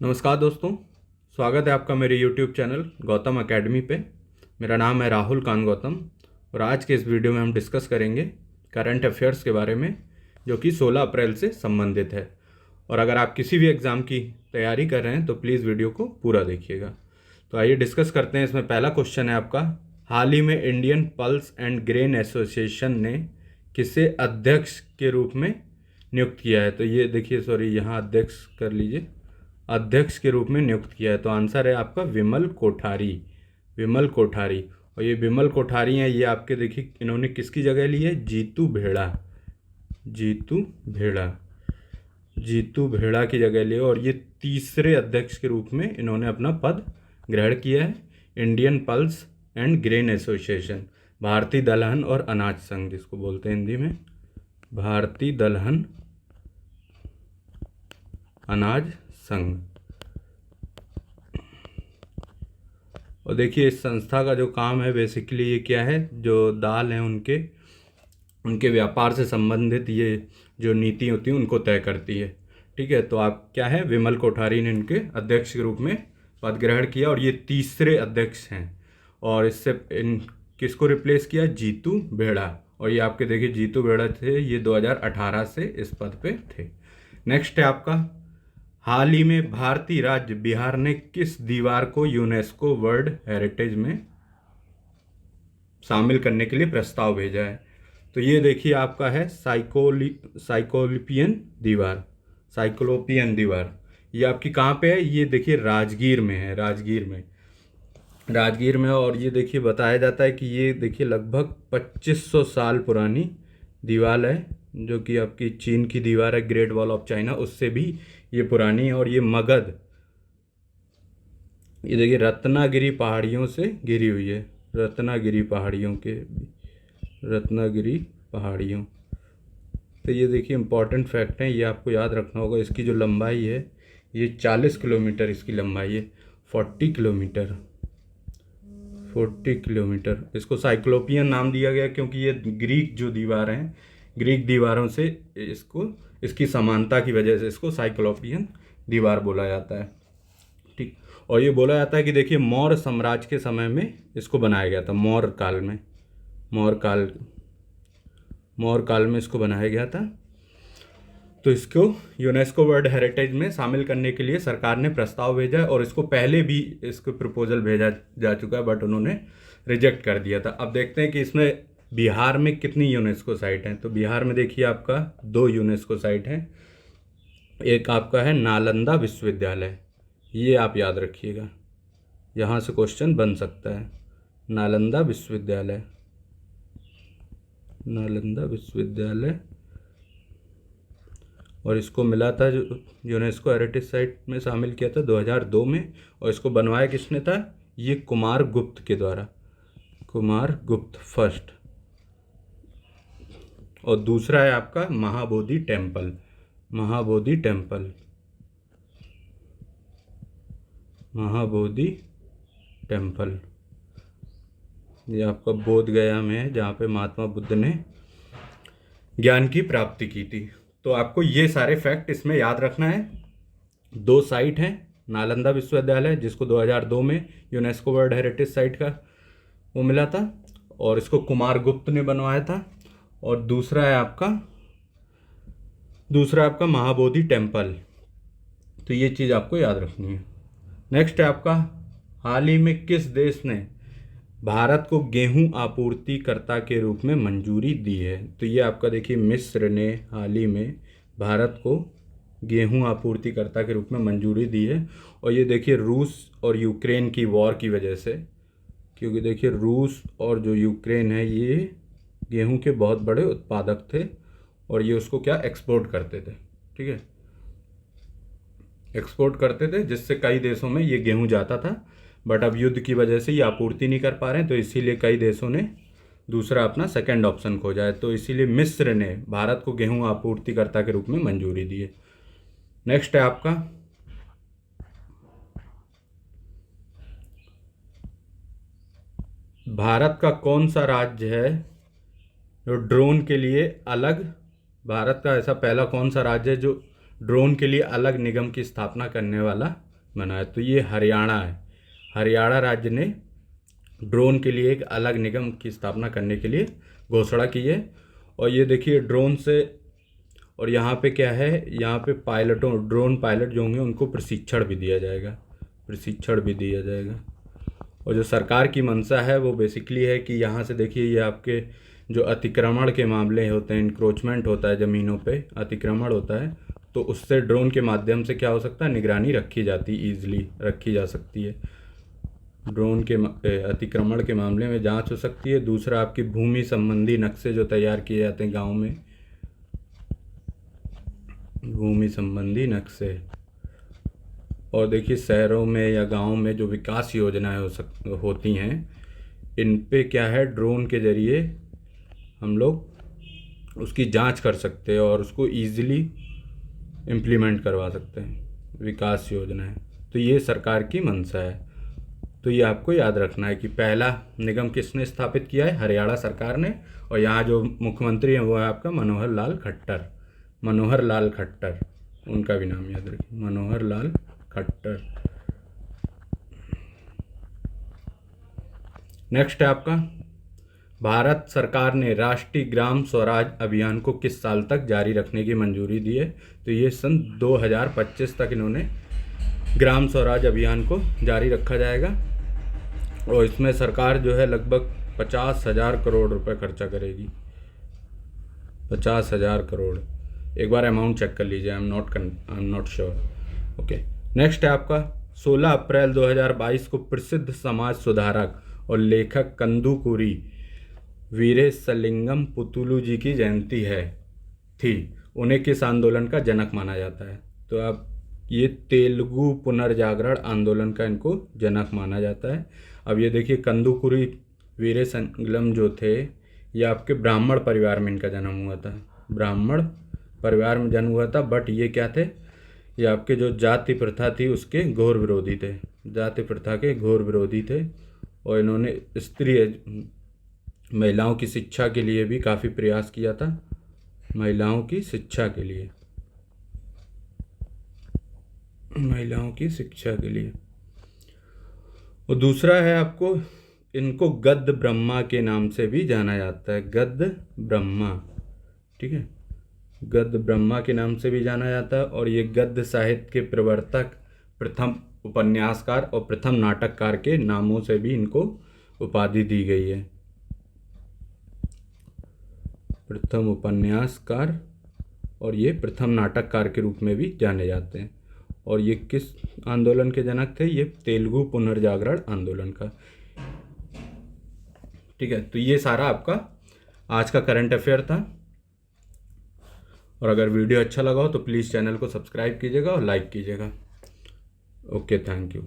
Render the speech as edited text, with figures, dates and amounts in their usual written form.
नमस्कार दोस्तों। स्वागत है आपका मेरे YouTube चैनल गौतम एकेडमी पे। मेरा नाम है राहुल कान गौतम और आज के इस वीडियो में हम डिस्कस करेंगे करंट अफेयर्स के बारे में, जो कि 16 अप्रैल से संबंधित है। और अगर आप किसी भी एग्ज़ाम की तैयारी कर रहे हैं तो प्लीज़ वीडियो को पूरा देखिएगा। तो आइए डिस्कस करते हैं। इसमें पहला क्वेश्चन है आपका, हाल ही में Indian pulse and grain association ने किसे अध्यक्ष के रूप में नियुक्त किया है? तो ये देखिए, सॉरी, यहाँ अध्यक्ष कर लीजिए, अध्यक्ष के रूप में नियुक्त किया है। तो आंसर है आपका विमल कोठारी। विमल कोठारी। और ये विमल कोठारी हैं, ये आपके देखिए इन्होंने किसकी जगह ली है? जीतू भेड़ा। जीतू भेड़ा, जीतू भेड़ा की जगह ली और ये तीसरे अध्यक्ष के रूप में इन्होंने अपना पद ग्रहण किया है। Indian pulse and grain association, भारतीय दलहन और अनाज संघ जिसको बोलते हैं हिंदी में, भारतीय दलहन अनाज संघ। और देखिए इस संस्था का जो काम है बेसिकली ये क्या है, जो दाल हैं उनके उनके व्यापार से संबंधित ये जो नीति होती है उनको तय करती है। ठीक है, तो आप क्या है, विमल कोठारी ने इनके अध्यक्ष के रूप में पद ग्रहण किया और ये तीसरे अध्यक्ष हैं। और इससे इन किसको रिप्लेस किया? जीतू भेड़ा। और ये आपके देखिए जीतू भेड़ा थे, ये 2018 से इस पद पे थे। नेक्स्ट है आपका, हाल ही में भारतीय राज्य बिहार ने किस दीवार को यूनेस्को वर्ल्ड हेरिटेज में शामिल करने के लिए प्रस्ताव भेजा है? तो ये देखिए आपका है साइक्लोपियन दीवार। साइक्लोपियन दीवार ये आपकी कहाँ पे है? ये देखिए राजगीर में है, राजगीर में, राजगीर में। और ये देखिए बताया जाता है कि ये देखिए लगभग 2500 साल पुरानी दीवार है, जो कि आपकी चीन की दीवार है, ग्रेट वॉल ऑफ चाइना, उससे भी ये पुरानी है। और ये मगध, ये देखिए रत्नागिरी पहाड़ियों से घिरी हुई है, रत्नागिरी पहाड़ियों के, रत्नागिरी पहाड़ियों। तो ये देखिए इंपॉर्टेंट फैक्ट है, ये आपको याद रखना होगा। इसकी जो लंबाई है ये 40 किलोमीटर इसकी लंबाई है, 40 किलोमीटर, 40 किलोमीटर। इसको साइक्लोपियन नाम दिया गया क्योंकि ये ग्रीक जो दीवार हैं, ग्रीक दीवारों से इसको, इसकी समानता की वजह से इसको साइक्लोपियन दीवार बोला जाता है। ठीक। और ये बोला जाता है कि देखिए मौर्य साम्राज्य के समय में इसको बनाया गया था, मौर्य काल में, मौर्य काल में इसको बनाया गया था। तो इसको यूनेस्को वर्ल्ड हेरिटेज में शामिल करने के लिए सरकार ने प्रस्ताव भेजा है और इसको पहले भी इसको प्रपोजल भेजा जा चुका है, बट उन्होंने रिजेक्ट कर दिया था। अब देखते हैं कि इसमें बिहार में कितनी यूनेस्को साइट हैं। तो बिहार में देखिए आपका 2 यूनेस्को साइट हैं। एक आपका है नालंदा विश्वविद्यालय, ये आप याद रखिएगा, यहाँ से क्वेश्चन बन सकता है। नालंदा विश्वविद्यालय, नालंदा विश्वविद्यालय। और इसको मिला था, जो यूनेस्को हेरिटेज साइट में शामिल किया था 2002 में। और इसको बनवाया किसने था? ये कुमार गुप्त के द्वारा, कुमार गुप्त फर्स्ट। और दूसरा है आपका Mahabodhi temple, Mahabodhi temple, Mahabodhi temple. ये आपका बोध गया में है, जहाँ पे महात्मा बुद्ध ने ज्ञान की प्राप्ति की थी। तो आपको ये सारे फैक्ट इसमें याद रखना है। 2 साइट हैं, नालंदा विश्वविद्यालय जिसको 2002 में यूनेस्को वर्ल्ड हेरिटेज साइट का वो मिला था और इसको कुमार गुप्त ने बनवाया था। और दूसरा है आपका महाबोधि टेम्पल। तो ये चीज़ आपको याद रखनी है। नेक्स्ट है आपका, हाल ही में किस देश ने भारत को गेहूं आपूर्तिकर्ता के रूप में मंजूरी दी है? तो ये आपका देखिए मिस्र ने हाल ही में भारत को गेहूं आपूर्तिकर्ता के रूप में मंजूरी दी है। और ये देखिए रूस और यूक्रेन की वॉर की वजह से, क्योंकि देखिए रूस और जो यूक्रेन है ये गेहूं के बहुत बड़े उत्पादक थे और ये उसको क्या एक्सपोर्ट करते थे। ठीक है, एक्सपोर्ट करते थे, जिससे कई देशों में ये गेहूं जाता था। बट अब युद्ध की वजह से ये आपूर्ति नहीं कर पा रहे हैं, तो इसीलिए कई देशों ने दूसरा अपना सेकंड ऑप्शन खोजा है। तो इसीलिए मिस्र ने भारत को गेहूं आपूर्तिकर्ता के रूप में मंजूरी दी है। नेक्स्ट है आपका, भारत का कौन सा राज्य है जो ड्रोन के लिए अलग, भारत का ऐसा पहला कौन सा राज्य है जो ड्रोन के लिए अलग निगम की स्थापना करने वाला बना है। तो ये हरियाणा है, हरियाणा राज्य ने ड्रोन के लिए एक अलग निगम की स्थापना करने के लिए घोषणा की है। और ये देखिए ड्रोन से, और यहाँ पे क्या है, यहाँ पे ड्रोन पायलट जो होंगे उनको प्रशिक्षण भी दिया जाएगा, और जो सरकार की मंशा है वो बेसिकली है कि यहाँ से देखिए ये आपके जो अतिक्रमण के मामले होते हैं, इंक्रोचमेंट होता है ज़मीनों पे, अतिक्रमण होता है, तो उससे ड्रोन के माध्यम से क्या हो सकता है, निगरानी ईजिली रखी जा सकती है। ड्रोन के अतिक्रमण के मामले में जांच हो सकती है। दूसरा आपकी भूमि संबंधी नक्शे जो तैयार किए जाते हैं गाँव में, भूमि संबंधी नक्शे, और देखिए शहरों में या गाँव में जो विकास योजनाएं होती हैं, इन पे क्या है, ड्रोन के ज़रिए हम लोग उसकी जांच कर सकते हैं और उसको ईजिली इम्प्लीमेंट करवा सकते हैं, विकास योजनाएं। तो ये सरकार की मंशा है। तो ये आपको याद रखना है कि पहला निगम किसने स्थापित किया है, हरियाणा सरकार ने, और यहाँ जो मुख्यमंत्री हैं वो है आपका मनोहर लाल खट्टर, उनका भी नाम याद रखिए, मनोहर लाल खट्टर। नेक्स्ट है आपका, भारत सरकार ने राष्ट्रीय ग्राम स्वराज अभियान को किस साल तक जारी रखने की मंजूरी दी है। तो ये सन 2025 तक इन्होंने ग्राम स्वराज अभियान को जारी रखा जाएगा, और इसमें सरकार जो है लगभग 50,000 करोड़ रुपए खर्चा करेगी, 50,000 करोड़। एक बार अमाउंट चेक कर लीजिए, I am not sure. Okay, next है आपका, 16 अप्रैल 2022 को प्रसिद्ध समाज सुधारक और लेखक कंदुकूरी वीरेशलिंगम पुतुलू जी की जयंती थी। उन्हें किस आंदोलन का जनक माना जाता है। तो आप ये तेलुगु पुनर्जागरण आंदोलन का इनको जनक माना जाता है। अब ये देखिए कंदुकूरी वीरेशलिंगम जो थे, ये आपके ब्राह्मण परिवार में इनका जन्म हुआ था, ब्राह्मण परिवार में जन्म हुआ था, बट ये क्या थे, ये आपके जो जाति प्रथा थी उसके घोर विरोधी थे, जाति प्रथा के घोर विरोधी थे। और इन्होंने महिलाओं की शिक्षा के लिए भी काफ़ी प्रयास किया था, महिलाओं की शिक्षा के लिए। और दूसरा है आपको, इनको गद्य ब्रह्मा के नाम से भी जाना जाता है, गद्य ब्रह्मा, ठीक है, गद्य ब्रह्मा के नाम से भी जाना जाता है। और ये गद्य साहित्य के प्रवर्तक, प्रथम उपन्यासकार और प्रथम नाटककार के नामों से भी इनको उपाधि दी गई है, प्रथम उपन्यासकार, और ये प्रथम नाटककार के रूप में भी जाने जाते हैं। और ये किस आंदोलन के जनक थे, ये तेलुगु पुनर्जागरण आंदोलन का, ठीक है। तो ये सारा आपका आज का करंट अफेयर था, और अगर वीडियो अच्छा लगा हो तो प्लीज़ चैनल को सब्सक्राइब कीजिएगा और लाइक कीजिएगा। Okay, thank you.